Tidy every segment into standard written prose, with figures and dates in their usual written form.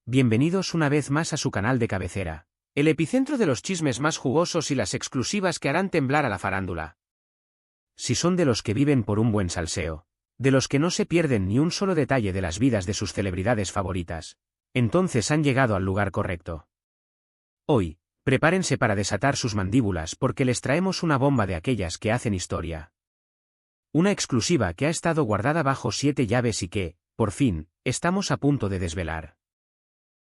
Bienvenidos una vez más a su canal de cabecera, el epicentro de los chismes más jugosos y las exclusivas que harán temblar a la farándula. Si son de los que viven por un buen salseo, de los que no se pierden ni un solo detalle de las vidas de sus celebridades favoritas, entonces han llegado al lugar correcto. Hoy, prepárense para desatar sus mandíbulas porque les traemos una bomba de aquellas que hacen historia. Una exclusiva que ha estado guardada bajo 7 llaves y que, por fin, estamos a punto de desvelar.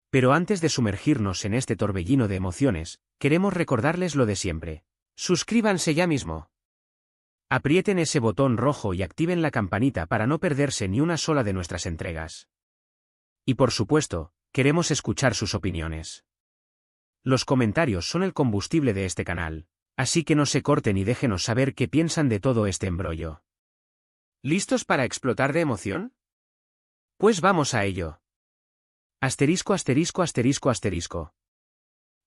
Pero antes de sumergirnos en este torbellino de emociones, queremos recordarles lo de siempre. Suscríbanse ya mismo. Aprieten ese botón rojo y activen la campanita para no perderse ni una sola de nuestras entregas. Y por supuesto, queremos escuchar sus opiniones. Los comentarios son el combustible de este canal, así que no se corten y déjenos saber qué piensan de todo este embrollo. ¿Listos para explotar de emoción? Pues vamos a ello. Asterisco asterisco asterisco asterisco.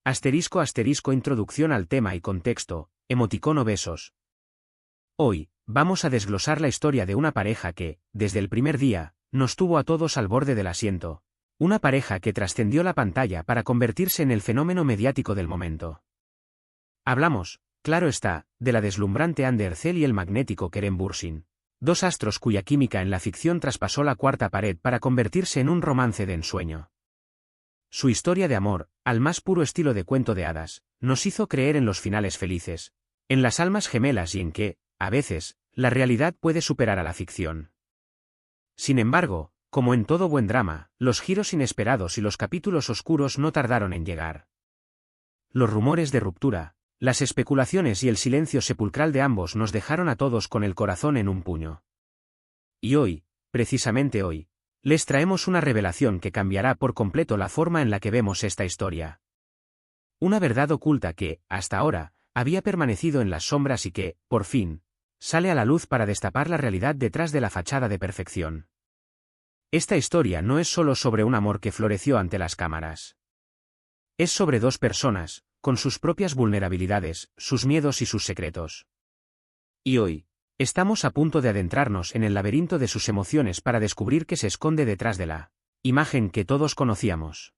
Asterisco asterisco introducción al tema y contexto, emoticono besos. Hoy, vamos a desglosar la historia de una pareja que, desde el primer día, nos tuvo a todos al borde del asiento. Una pareja que trascendió la pantalla para convertirse en el fenómeno mediático del momento. Hablamos, claro está, de la deslumbrante Anne Derzel y el magnético Kerem Bürsin. Dos astros cuya química en la ficción traspasó la cuarta pared para convertirse en un romance de ensueño. Su historia de amor, al más puro estilo de cuento de hadas, nos hizo creer en los finales felices, en las almas gemelas y en que, a veces, la realidad puede superar a la ficción. Sin embargo, como en todo buen drama, los giros inesperados y los capítulos oscuros no tardaron en llegar. Los rumores de ruptura, las especulaciones y el silencio sepulcral de ambos nos dejaron a todos con el corazón en un puño. Y hoy, precisamente hoy, les traemos una revelación que cambiará por completo la forma en la que vemos esta historia. Una verdad oculta que, hasta ahora, había permanecido en las sombras y que, por fin, sale a la luz para destapar la realidad detrás de la fachada de perfección. Esta historia no es solo sobre un amor que floreció ante las cámaras. Es sobre dos personas, con sus propias vulnerabilidades, sus miedos y sus secretos. Y hoy, estamos a punto de adentrarnos en el laberinto de sus emociones para descubrir qué se esconde detrás de la imagen que todos conocíamos.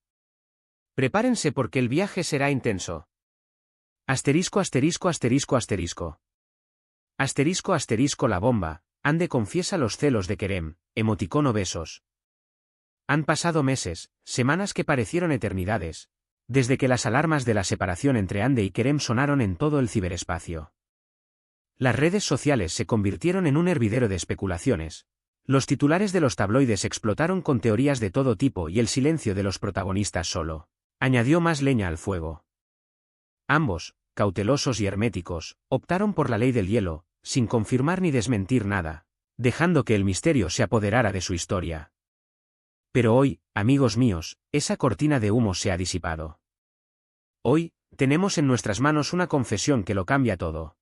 Prepárense porque el viaje será intenso. Asterisco asterisco asterisco asterisco. Asterisco asterisco la bomba, Ande confiesa los celos de Kerem, emoticono besos. Han pasado meses, semanas que parecieron eternidades, desde que las alarmas de la separación entre Ande y Kerem sonaron en todo el ciberespacio. Las redes sociales se convirtieron en un hervidero de especulaciones. Los titulares de los tabloides explotaron con teorías de todo tipo y el silencio de los protagonistas solo añadió más leña al fuego. Ambos, cautelosos y herméticos, optaron por la ley del hielo, sin confirmar ni desmentir nada, dejando que el misterio se apoderara de su historia. Pero hoy, amigos míos, esa cortina de humo se ha disipado. Hoy, tenemos en nuestras manos una confesión que lo cambia todo.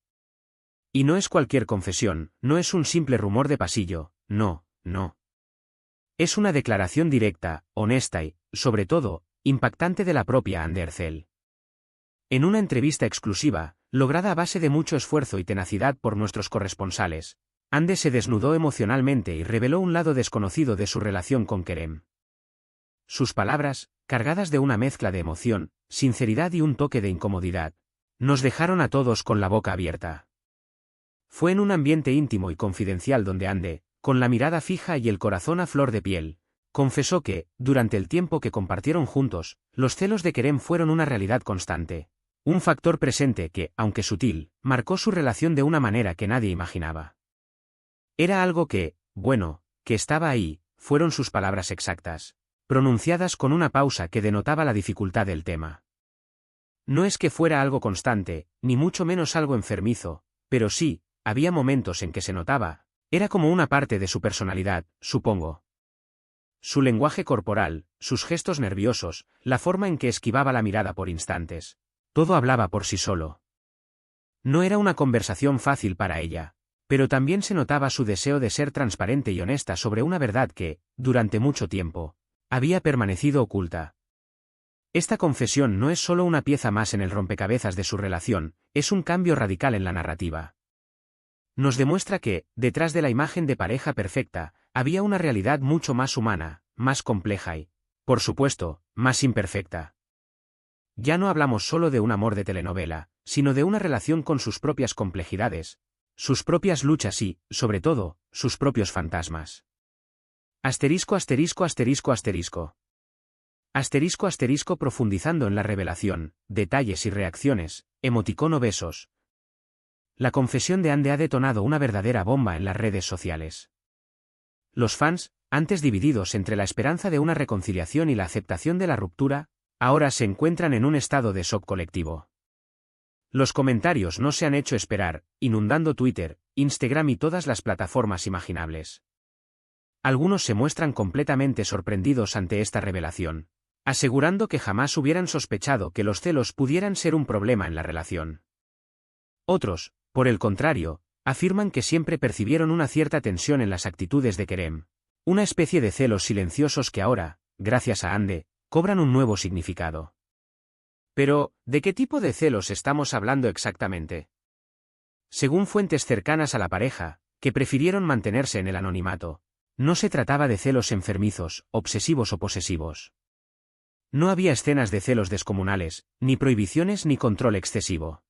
Y no es cualquier confesión, no es un simple rumor de pasillo, no, no. Es una declaración directa, honesta y, sobre todo, impactante de la propia Anne Derzel. En una entrevista exclusiva, lograda a base de mucho esfuerzo y tenacidad por nuestros corresponsales, Ande se desnudó emocionalmente y reveló un lado desconocido de su relación con Kerem. Sus palabras, cargadas de una mezcla de emoción, sinceridad y un toque de incomodidad, nos dejaron a todos con la boca abierta. Fue en un ambiente íntimo y confidencial donde Ande, con la mirada fija y el corazón a flor de piel, confesó que, durante el tiempo que compartieron juntos, los celos de Kerem fueron una realidad constante. Un factor presente que, aunque sutil, marcó su relación de una manera que nadie imaginaba. Era algo que, bueno, que estaba ahí, fueron sus palabras exactas, pronunciadas con una pausa que denotaba la dificultad del tema. No es que fuera algo constante, ni mucho menos algo enfermizo, pero sí, había momentos en que se notaba, era como una parte de su personalidad, supongo. Su lenguaje corporal, sus gestos nerviosos, la forma en que esquivaba la mirada por instantes. Todo hablaba por sí solo. No era una conversación fácil para ella, pero también se notaba su deseo de ser transparente y honesta sobre una verdad que, durante mucho tiempo, había permanecido oculta. Esta confesión no es solo una pieza más en el rompecabezas de su relación, es un cambio radical en la narrativa. Nos demuestra que, detrás de la imagen de pareja perfecta, había una realidad mucho más humana, más compleja y, Por supuesto, más imperfecta. Ya no hablamos solo de un amor de telenovela, sino de una relación con sus propias complejidades, sus propias luchas y, sobre todo, sus propios fantasmas. Asterisco asterisco asterisco asterisco. Asterisco asterisco profundizando en la revelación, detalles y reacciones, emoticono besos. La confesión de Ande ha detonado una verdadera bomba en las redes sociales. Los fans, antes divididos entre la esperanza de una reconciliación y la aceptación de la ruptura, ahora se encuentran en un estado de shock colectivo. Los comentarios no se han hecho esperar, inundando Twitter, Instagram y todas las plataformas imaginables. Algunos se muestran completamente sorprendidos ante esta revelación, asegurando que jamás hubieran sospechado que los celos pudieran ser un problema en la relación. Otros, por el contrario, afirman que siempre percibieron una cierta tensión en las actitudes de Kerem, una especie de celos silenciosos que ahora, gracias a Ande, cobran un nuevo significado. Pero, ¿de qué tipo de celos estamos hablando exactamente? Según fuentes cercanas a la pareja, que prefirieron mantenerse en el anonimato, no se trataba de celos enfermizos, obsesivos o posesivos. No había escenas de celos descomunales, ni prohibiciones ni control excesivo.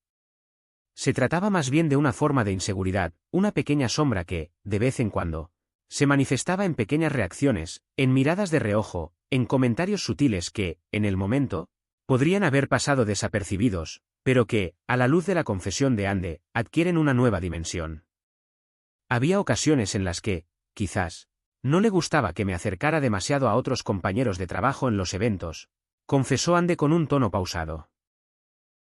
Se trataba más bien de una forma de inseguridad, una pequeña sombra que, de vez en cuando, se manifestaba en pequeñas reacciones, en miradas de reojo, en comentarios sutiles que, en el momento, podrían haber pasado desapercibidos, pero que, a la luz de la confesión de Ande, adquieren una nueva dimensión. Había ocasiones en las que, quizás, no le gustaba que me acercara demasiado a otros compañeros de trabajo en los eventos, confesó Ande con un tono pausado.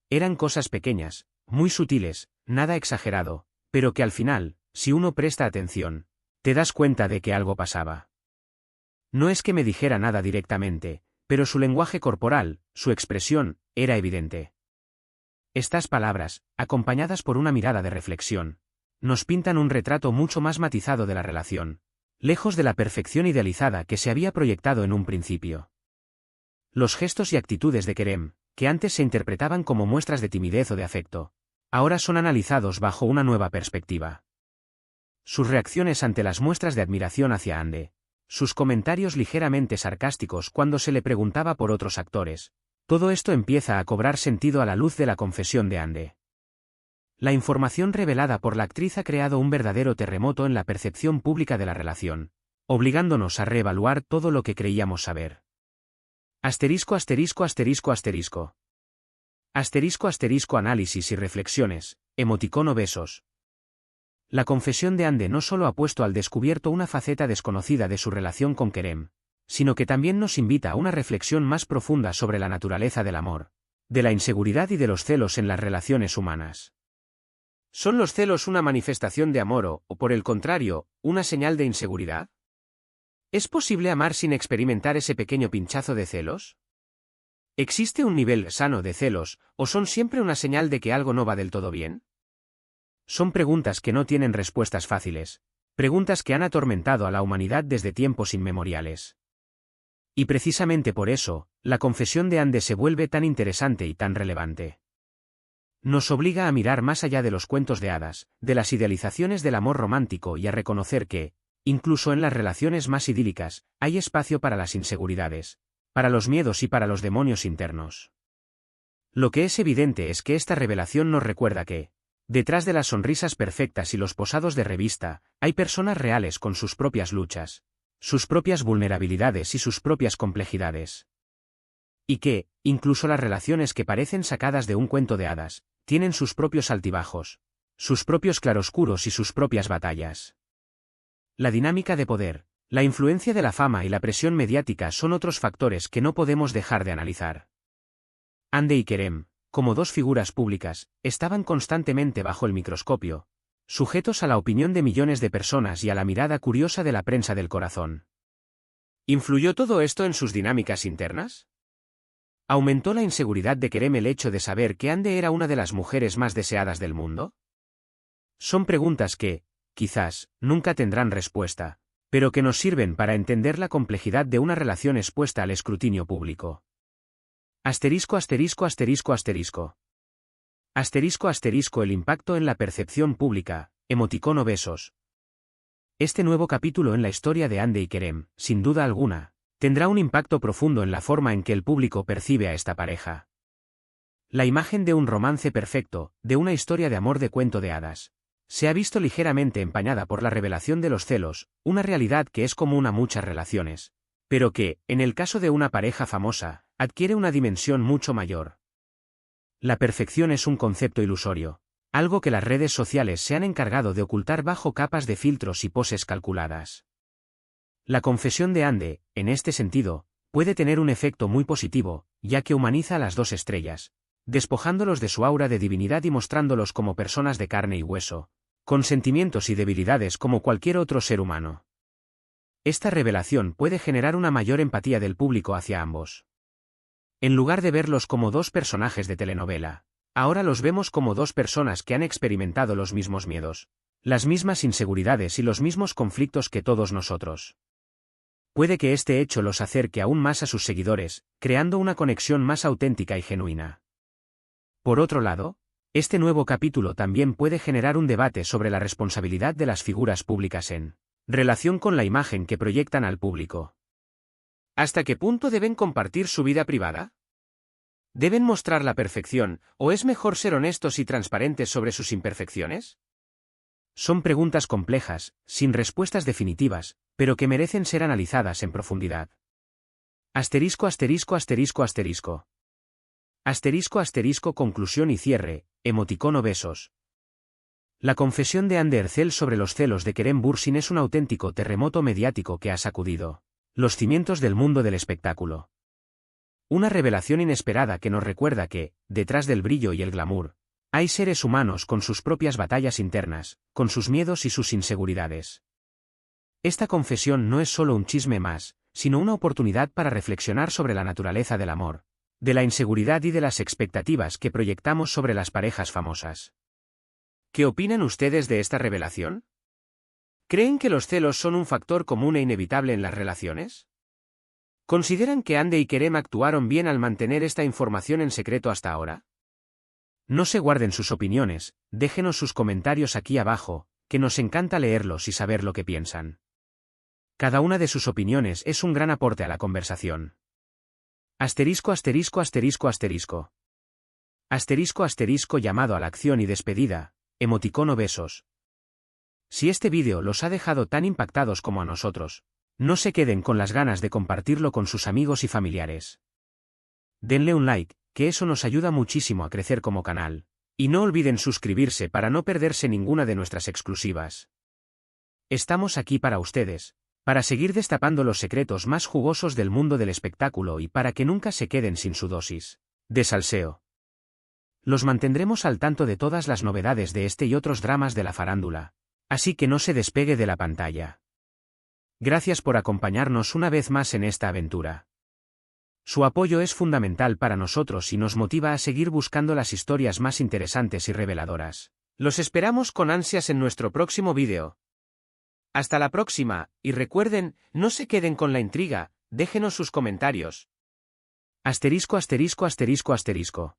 Eran cosas pequeñas, muy sutiles, nada exagerado, pero que al final, si uno presta atención, te das cuenta de que algo pasaba. No es que me dijera nada directamente, pero su lenguaje corporal, su expresión, era evidente. Estas palabras, acompañadas por una mirada de reflexión, nos pintan un retrato mucho más matizado de la relación, lejos de la perfección idealizada que se había proyectado en un principio. Los gestos y actitudes de Kerem, que antes se interpretaban como muestras de timidez o de afecto, ahora son analizados bajo una nueva perspectiva. Sus reacciones ante las muestras de admiración hacia Ande, sus comentarios ligeramente sarcásticos cuando se le preguntaba por otros actores, todo esto empieza a cobrar sentido a la luz de la confesión de Ande. La información revelada por la actriz ha creado un verdadero terremoto en la percepción pública de la relación, obligándonos a reevaluar todo lo que creíamos saber. Asterisco asterisco asterisco asterisco. Asterisco asterisco análisis y reflexiones, emoticono besos. La confesión de Ande no solo ha puesto al descubierto una faceta desconocida de su relación con Kerem, sino que también nos invita a una reflexión más profunda sobre la naturaleza del amor, de la inseguridad y de los celos en las relaciones humanas. ¿Son los celos una manifestación de amor o, por el contrario, una señal de inseguridad? ¿Es posible amar sin experimentar ese pequeño pinchazo de celos? ¿Existe un nivel sano de celos, o son siempre una señal de que algo no va del todo bien? Son preguntas que no tienen respuestas fáciles, preguntas que han atormentado a la humanidad desde tiempos inmemoriales. Y precisamente por eso, la confesión de Ande se vuelve tan interesante y tan relevante. Nos obliga a mirar más allá de los cuentos de hadas, de las idealizaciones del amor romántico y a reconocer que, incluso en las relaciones más idílicas, hay espacio para las inseguridades, para los miedos y para los demonios internos. Lo que es evidente es que esta revelación nos recuerda que, detrás de las sonrisas perfectas y los posados de revista, hay personas reales con sus propias luchas, sus propias vulnerabilidades y sus propias complejidades. Y que, incluso las relaciones que parecen sacadas de un cuento de hadas, tienen sus propios altibajos, sus propios claroscuros y sus propias batallas. La dinámica de poder, la influencia de la fama y la presión mediática son otros factores que no podemos dejar de analizar. Ande y Kerem, como dos figuras públicas, estaban constantemente bajo el microscopio, sujetos a la opinión de millones de personas y a la mirada curiosa de la prensa del corazón. ¿Influyó todo esto en sus dinámicas internas? ¿Aumentó la inseguridad de Kerem el hecho de saber que Ande era una de las mujeres más deseadas del mundo? Son preguntas que, quizás, nunca tendrán respuesta, pero que nos sirven para entender la complejidad de una relación expuesta al escrutinio público. Asterisco asterisco asterisco asterisco. Asterisco asterisco el impacto en la percepción pública, emoticono besos. Este nuevo capítulo en la historia de Ande y Kerem, sin duda alguna, tendrá un impacto profundo en la forma en que el público percibe a esta pareja. La imagen de un romance perfecto, de una historia de amor de cuento de hadas, se ha visto ligeramente empañada por la revelación de los celos, una realidad que es común a muchas relaciones, pero que, en el caso de una pareja famosa, adquiere una dimensión mucho mayor. La perfección es un concepto ilusorio, algo que las redes sociales se han encargado de ocultar bajo capas de filtros y poses calculadas. La confesión de Ande, en este sentido, puede tener un efecto muy positivo, ya que humaniza a las dos estrellas, despojándolos de su aura de divinidad y mostrándolos como personas de carne y hueso, con sentimientos y debilidades como cualquier otro ser humano. Esta revelación puede generar una mayor empatía del público hacia ambos. En lugar de verlos como dos personajes de telenovela, ahora los vemos como dos personas que han experimentado los mismos miedos, las mismas inseguridades y los mismos conflictos que todos nosotros. Puede que este hecho los acerque aún más a sus seguidores, creando una conexión más auténtica y genuina. Por otro lado, este nuevo capítulo también puede generar un debate sobre la responsabilidad de las figuras públicas en relación con la imagen que proyectan al público. ¿Hasta qué punto deben compartir su vida privada? ¿Deben mostrar la perfección, o es mejor ser honestos y transparentes sobre sus imperfecciones? Son preguntas complejas, sin respuestas definitivas, pero que merecen ser analizadas en profundidad. Asterisco asterisco asterisco asterisco. Asterisco asterisco conclusión y cierre, emoticono besos. La confesión de Ande Ercel sobre los celos de Kerem Bürsin es un auténtico terremoto mediático que ha sacudido los cimientos del mundo del espectáculo. Una revelación inesperada que nos recuerda que, detrás del brillo y el glamour, hay seres humanos con sus propias batallas internas, con sus miedos y sus inseguridades. Esta confesión no es solo un chisme más, sino una oportunidad para reflexionar sobre la naturaleza del amor, de la inseguridad y de las expectativas que proyectamos sobre las parejas famosas. ¿Qué opinan ustedes de esta revelación? ¿Creen que los celos son un factor común e inevitable en las relaciones? ¿Consideran que Ande y Kerem actuaron bien al mantener esta información en secreto hasta ahora? No se guarden sus opiniones, déjenos sus comentarios aquí abajo, que nos encanta leerlos y saber lo que piensan. Cada una de sus opiniones es un gran aporte a la conversación. Asterisco asterisco asterisco asterisco. Asterisco asterisco llamado a la acción y despedida, emoticono besos. Si este vídeo los ha dejado tan impactados como a nosotros, no se queden con las ganas de compartirlo con sus amigos y familiares. Denle un like, que eso nos ayuda muchísimo a crecer como canal, y no olviden suscribirse para no perderse ninguna de nuestras exclusivas. Estamos aquí para ustedes, para seguir destapando los secretos más jugosos del mundo del espectáculo y para que nunca se queden sin su dosis de salseo. Los mantendremos al tanto de todas las novedades de este y otros dramas de la farándula, así que no se despegue de la pantalla. Gracias por acompañarnos una vez más en esta aventura. Su apoyo es fundamental para nosotros y nos motiva a seguir buscando las historias más interesantes y reveladoras. Los esperamos con ansias en nuestro próximo vídeo. Hasta la próxima, y recuerden, no se queden con la intriga, déjenos sus comentarios. Asterisco asterisco asterisco asterisco.